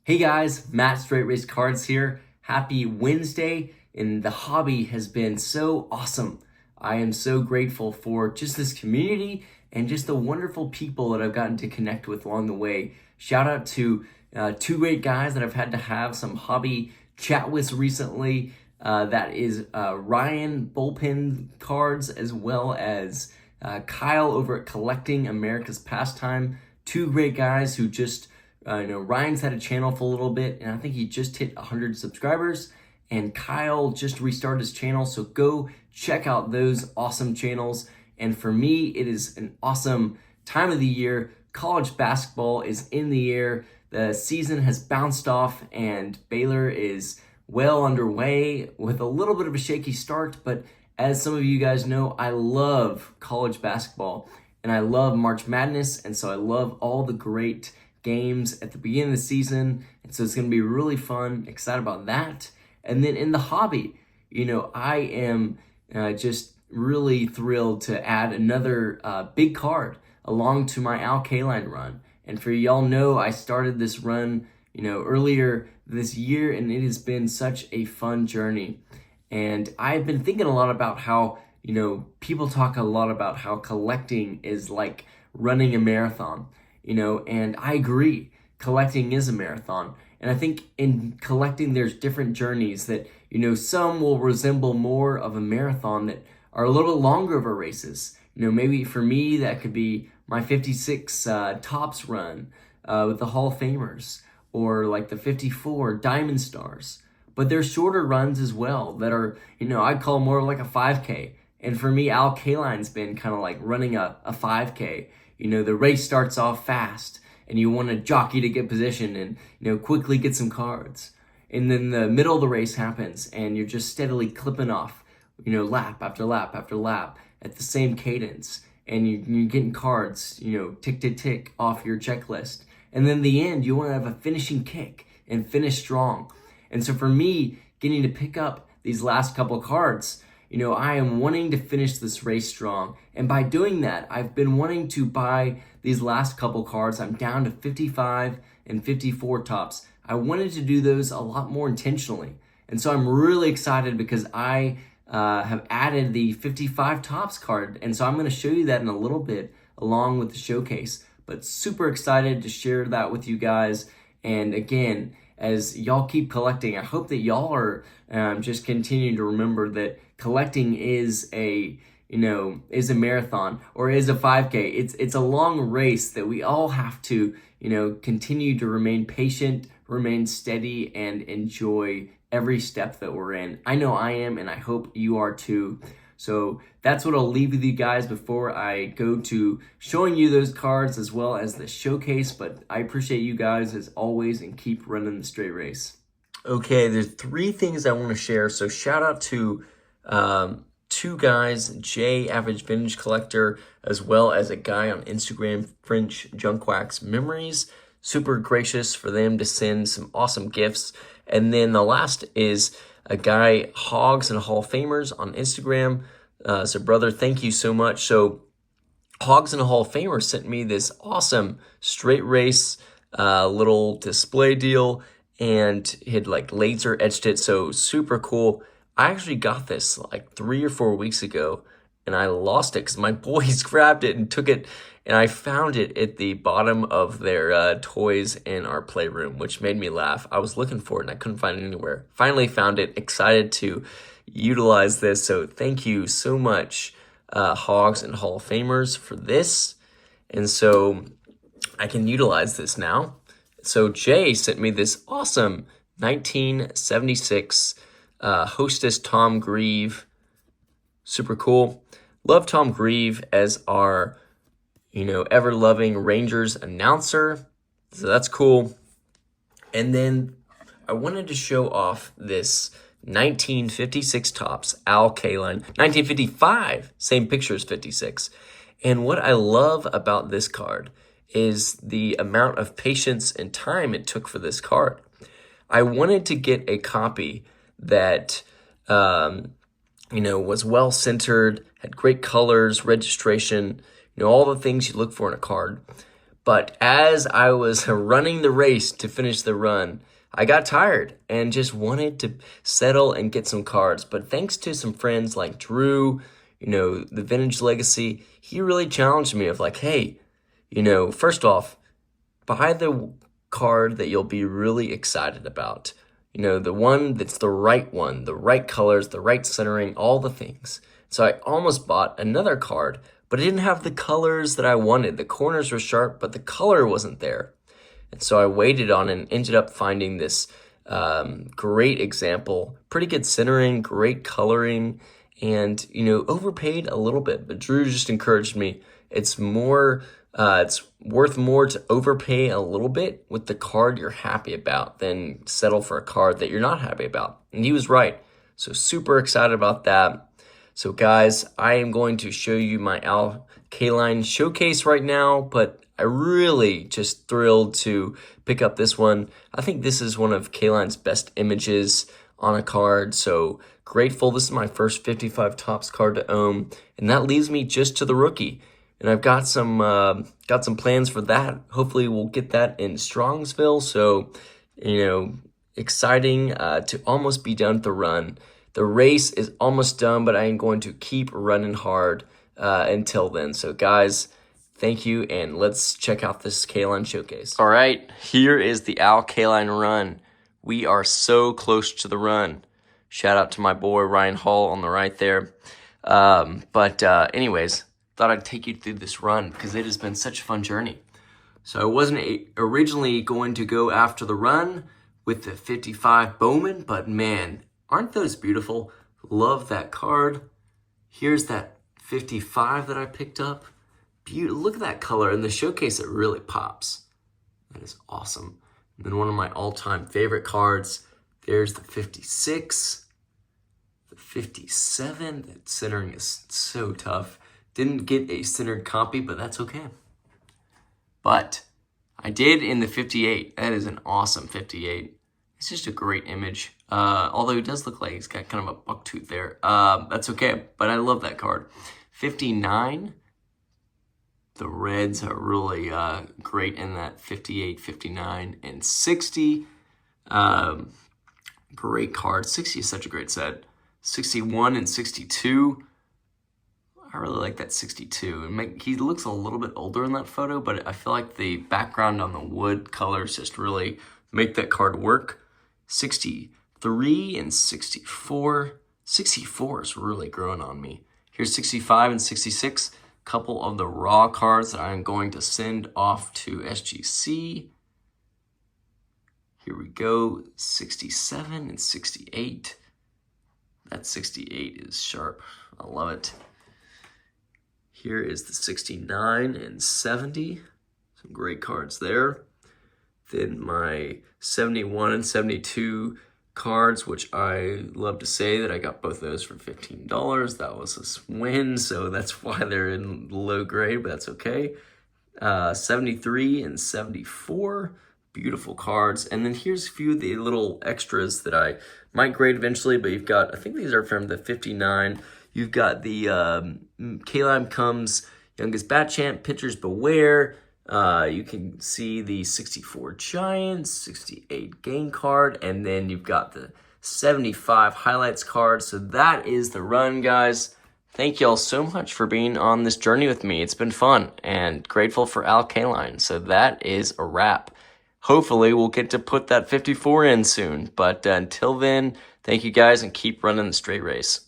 Hey guys, Matt Straight Race Cards here. Happy Wednesday, and the hobby has been so awesome. I am so grateful for just this community and just the wonderful people that I've gotten to connect with along the way. Shout out to two great guys that I've had to have some hobby chat with recently. That is Ryan Bullpen Cards, as well as Kyle over at Collecting America's Pastime. Two great guys who just Ryan's had a channel for a little bit, and I think he just hit 100 subscribers, and Kyle just restarted his channel, so go check out those awesome channels. And for me, it is an awesome time of the year. College basketball is in the air. The season has bounced off, and Baylor is well underway with a little bit of a shaky start, but as some of you guys know, I love college basketball, and I love March Madness, and so I love all the great games at the beginning of the season, and so it's going to be really fun. Excited about that. And then in the hobby, I am just really thrilled to add another big card along to my Kaline run. And for y'all know, I started this run earlier this year, and it has been such a fun journey. And I've been thinking a lot about how people talk a lot about how collecting is like running a marathon. And I agree, collecting is a marathon. And I think in collecting, there's different journeys that, some will resemble more of a marathon that are a little bit longer of a races. Maybe for me, that could be my 56 Tops run with the Hall of Famers, or like the 54 Diamond Stars. But there's shorter runs as well that are, I'd call more like a 5K. And for me, Kaline's been kind of like running a 5K. The race starts off fast, and you want to jockey to get position and, quickly get some cards. And then the middle of the race happens, and you're just steadily clipping off, lap after lap after lap at the same cadence. And you're getting cards, tick, tick, tick off your checklist. And then the end, you want to have a finishing kick and finish strong. And so for me, getting to pick up these last couple cards, I am wanting to finish this race strong. And by doing that, I've been wanting to buy these last couple cards. I'm down to 55 and 54 Tops. I wanted to do those a lot more intentionally. And so I'm really excited because I have added the 55 Tops card. And so I'm going to show you that in a little bit along with the showcase. But super excited to share that with you guys. And again, as y'all keep collecting, I hope that y'all are just continuing to remember that collecting is a marathon or is a 5K. It's a long race that we all have to, continue to remain patient, remain steady, and enjoy every step that we're in. I know I am, and I hope you are too. So that's what I'll leave with you guys before I go to showing you those cards as well as the showcase. But I appreciate you guys as always, and keep running the straight race. Okay, there's three things I want to share. So shout out to two guys, Jay, Average Vintage Collector, as well as a guy on Instagram, French Junk Wax Memories. Super gracious for them to send some awesome gifts. And then the last is a guy, Hogs and Hall of Famers on Instagram. So brother, thank you so much. So Hogs and Hall of Famers sent me this awesome straight race little display deal, and had like laser etched it. So super cool. I actually got this like 3 or 4 weeks ago, and I lost it because my boys grabbed it and took it, and I found it at the bottom of their toys in our playroom, which made me laugh. I was looking for it, and I couldn't find it anywhere. Finally found it, excited to utilize this. So thank you so much, Hogs and Hall of Famers, for this. And so I can utilize this now. So Jay sent me this awesome 1976 Hostess Tom Grieve. Super cool. Love Tom Grieve as our, ever-loving Rangers announcer. So that's cool. And then I wanted to show off this 1956 Tops Kaline. 1955, same picture as 56. And what I love about this card is the amount of patience and time it took for this card. I wanted to get a copy that was well centered, had great colors, registration, all the things you look for in a card. But as I was running the race to finish the run, I got tired and just wanted to settle and get some cards. But thanks to some friends like Drew, the Vintage Legacy, he really challenged me of like, hey, first off, buy the card that you'll be really excited about. The one that's the right colors, the right centering, all the things. So I almost bought another card, but it didn't have the colors that I wanted. The corners were sharp, but the color wasn't there. And so I waited on it and ended up finding this great example, pretty good centering, great coloring, and, overpaid a little bit. But Drew just encouraged me. It's worth more to overpay a little bit with the card you're happy about than settle for a card that you're not happy about. And he was right. So super excited about that. So guys, I am going to show you my Kaline showcase right now, but I really just thrilled to pick up this one. I think this is one of Kaline's best images on a card, so grateful. This is my first 55 Topps card to own, and that leaves me just to the rookie. And I've got some plans for that. Hopefully we'll get that in Strongsville, so, exciting to almost be done with the run. The race is almost done, but I am going to keep running hard until then. So guys, thank you, and let's check out this Kaline showcase. All right, here is the Kaline run. We are so close to the run. Shout out to my boy Ryan Hall on the right there. Anyways, thought I'd take you through this run because it has been such a fun journey. So I wasn't originally going to go after the run with the 55 Bowman, but man, aren't those beautiful? Love that card. Here's that 55 that I picked up. Look at that color. In the showcase, it really pops. That is awesome. And then one of my all-time favorite cards, there's the 56, the 57. That centering is so tough. Didn't get a centered copy, but that's okay. But I did in the 58. That is an awesome 58. It's just a great image. Although he does look like he's got kind of a buck tooth there. That's okay, but I love that card. 59. The reds are really great in that 58, 59, and 60. Great card. 60 is such a great set. 61 and 62. I really like that 62. He looks a little bit older in that photo, but I feel like the background on the wood colors just really make that card work. 63 and 64. 64 is really growing on me. Here's 65 and 66. Couple of the raw cards that I'm going to send off to SGC. Here we go. 67 and 68. That 68 is sharp. I love it. Here is the 69 and 70. Some great cards there. Then my 71 and 72 cards, which I love to say that I got both those for $15. That was a win, so that's why they're in low grade, but that's okay. 73 and 74. Beautiful cards. And then here's a few of the little extras that I might grade eventually, but you've got, I think these are from the 59. You've got the Kaline Comes Youngest Bat Champ, Pitchers Beware. You can see the 64 Giants, 68 game card, and then you've got the 75 highlights card. So that is the run, guys. Thank y'all so much for being on this journey with me. It's been fun and grateful for Kaline. So that is a wrap. Hopefully we'll get to put that 54 in soon. But until then, thank you guys and keep running the straight race.